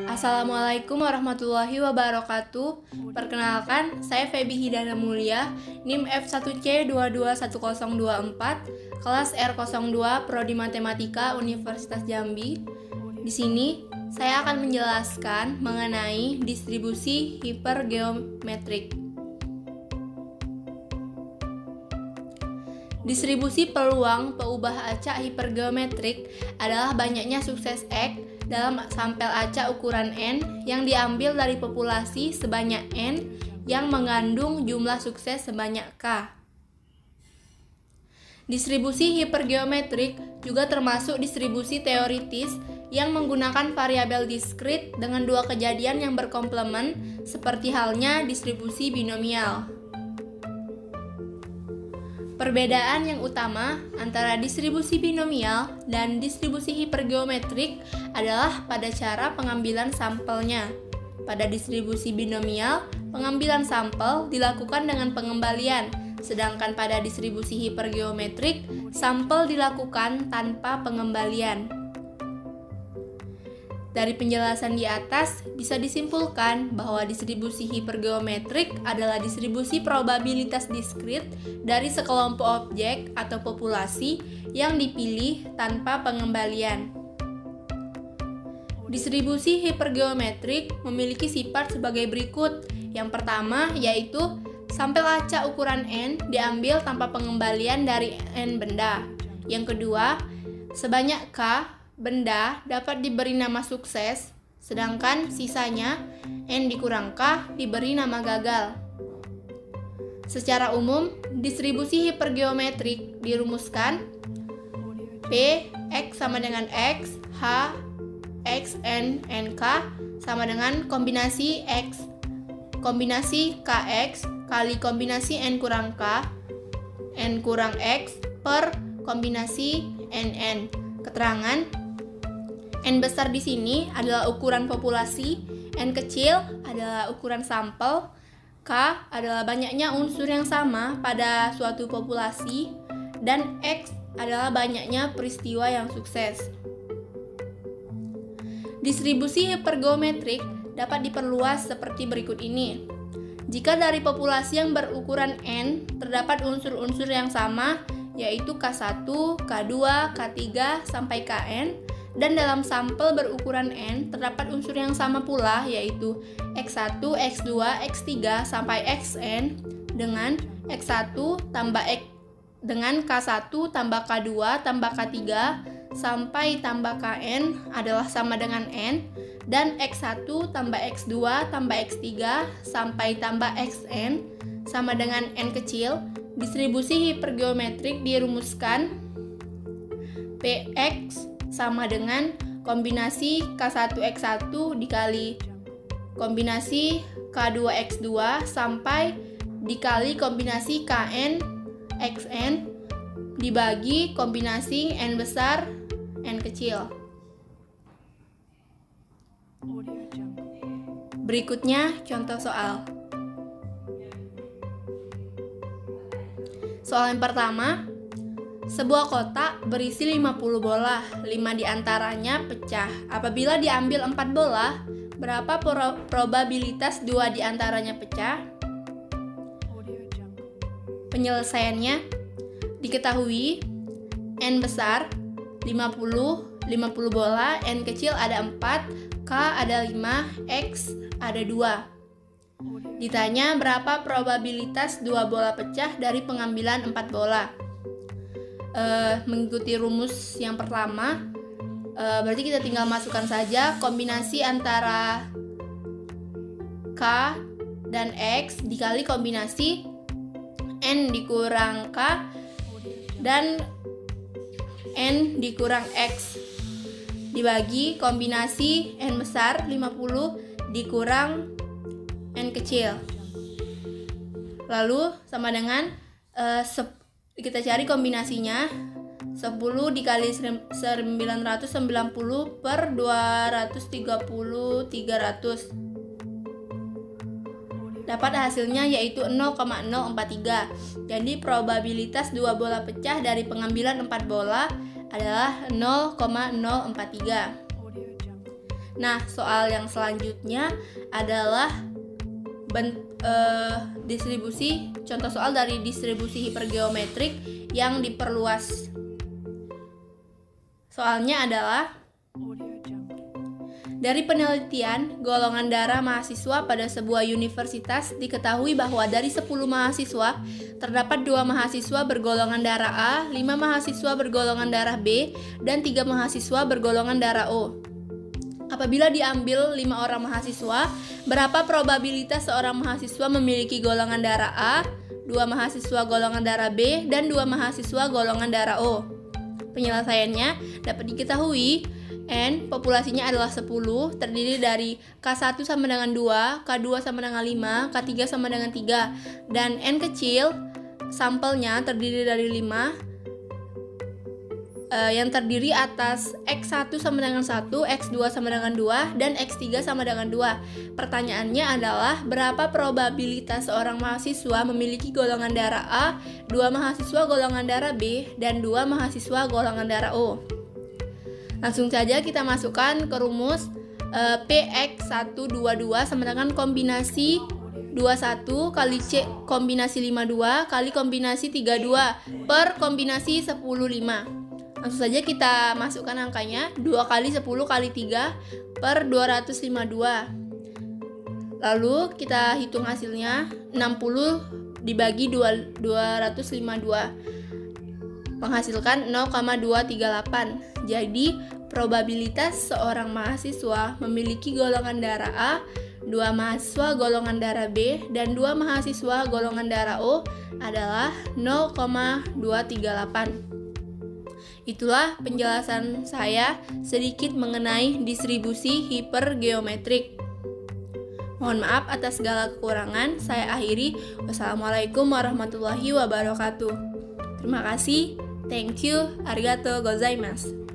Assalamualaikum warahmatullahi wabarakatuh. Perkenalkan, saya Feby Hidayah Mulia, NIM F1C221024, kelas R02, Prodi Matematika, Universitas Jambi. Di sini, saya akan menjelaskan mengenai distribusi hipergeometrik. Distribusi peluang peubah acak hipergeometrik adalah banyaknya sukses X dalam sampel acak ukuran N yang diambil dari populasi sebanyak N yang mengandung jumlah sukses sebanyak K. Distribusi hipergeometrik juga termasuk distribusi teoritis yang menggunakan variabel diskrit dengan dua kejadian yang berkomplement seperti halnya distribusi binomial. Perbedaan yang utama antara distribusi binomial dan distribusi hipergeometrik adalah pada cara pengambilan sampelnya. Pada distribusi binomial, pengambilan sampel dilakukan dengan pengembalian, sedangkan pada distribusi hipergeometrik, sampel dilakukan tanpa pengembalian. Dari penjelasan di atas, bisa disimpulkan bahwa distribusi hipergeometrik adalah distribusi probabilitas diskrit dari sekelompok objek atau populasi yang dipilih tanpa pengembalian. Distribusi hipergeometrik memiliki sifat sebagai berikut. Yang pertama yaitu sampel acak ukuran N diambil tanpa pengembalian dari N benda. Yang kedua, sebanyak K benda dapat diberi nama sukses, sedangkan sisanya N dikurang K diberi nama gagal. Secara umum, distribusi hipergeometrik dirumuskan P X sama dengan X, H, X, N, K sama dengan kombinasi X, kombinasi KX kali kombinasi N kurang K, N kurang X per kombinasi NN. Keterangan N besar di sini adalah ukuran populasi, N kecil adalah ukuran sampel, K adalah banyaknya unsur yang sama pada suatu populasi, dan X adalah banyaknya peristiwa yang sukses. Distribusi hipergeometrik dapat diperluas seperti berikut ini. Jika dari populasi yang berukuran N terdapat unsur-unsur yang sama, yaitu K1, K2, K3, sampai Kn, dan dalam sampel berukuran N terdapat unsur yang sama pula, yaitu X1, X2, X3, sampai Xn dengan X1 tambah X dengan K1 tambah K2 tambah K3 sampai tambah Kn adalah sama dengan N, dan X1 tambah X2 tambah X3 sampai tambah Xn sama dengan N kecil. Distribusi hipergeometrik dirumuskan Px sama dengan kombinasi K1X1 dikali kombinasi K2X2 sampai dikali kombinasi Kn Xn dibagi kombinasi N besar N kecil. Berikutnya contoh soal. Soal yang pertama, sebuah kotak berisi 50 bola, 5 diantaranya pecah. Apabila diambil 4 bola, berapa probabilitas 2 diantaranya pecah? Penyelesaiannya diketahui N besar 50 bola, N kecil ada 4, K ada 5, X ada 2. Ditanya berapa probabilitas 2 bola pecah dari pengambilan 4 bola. Mengikuti rumus yang pertama, berarti kita tinggal masukkan saja kombinasi antara K dan X dikali kombinasi N dikurang K dan N dikurang X dibagi kombinasi N besar 50 dikurang N kecil, lalu sama dengan kita cari kombinasinya 10 dikali 990 per 230 300 dapat hasilnya yaitu 0,043. Jadi probabilitas 2 bola pecah dari pengambilan 4 bola adalah 0,043. Nah, soal yang selanjutnya adalah distribusi, contoh soal dari distribusi hipergeometrik yang diperluas. Soalnya adalah, dari penelitian golongan darah mahasiswa pada sebuah universitas diketahui bahwa dari 10 mahasiswa terdapat 2 mahasiswa bergolongan darah A, 5 mahasiswa bergolongan darah B, dan 3 mahasiswa bergolongan darah O. Apabila diambil 5 orang mahasiswa, berapa probabilitas seorang mahasiswa memiliki golongan darah A, 2 mahasiswa golongan darah B, dan 2 mahasiswa golongan darah O? Penyelesaiannya dapat diketahui N populasinya adalah 10, terdiri dari K1 sama dengan 2, K2 sama dengan 5, K3 sama dengan 3, dan N kecil sampelnya terdiri dari 5, yang terdiri atas X1 sama dengan 1, X2 sama dengan 2, dan X3 sama dengan 2. Pertanyaannya adalah, berapa probabilitas seorang mahasiswa memiliki golongan darah A, 2 mahasiswa golongan darah B, dan 2 mahasiswa golongan darah O? Langsung saja kita masukkan ke rumus PX122 sama dengan kombinasi 21 kali C kombinasi 52 kali kombinasi 32 per kombinasi 105. Langsung saja kita masukkan angkanya, 2 kali 10 kali 3 per 252. Lalu kita hitung hasilnya, 60 dibagi 252 menghasilkan 0,238. Jadi probabilitas seorang mahasiswa memiliki golongan darah A, 2 mahasiswa golongan darah B, dan 2 mahasiswa golongan darah O adalah 0,238. Itulah penjelasan saya sedikit mengenai distribusi hipergeometrik. Mohon maaf atas segala kekurangan. Saya akhiri. Wassalamualaikum warahmatullahi wabarakatuh. Terima kasih. Thank you. Arigatou gozaimasu.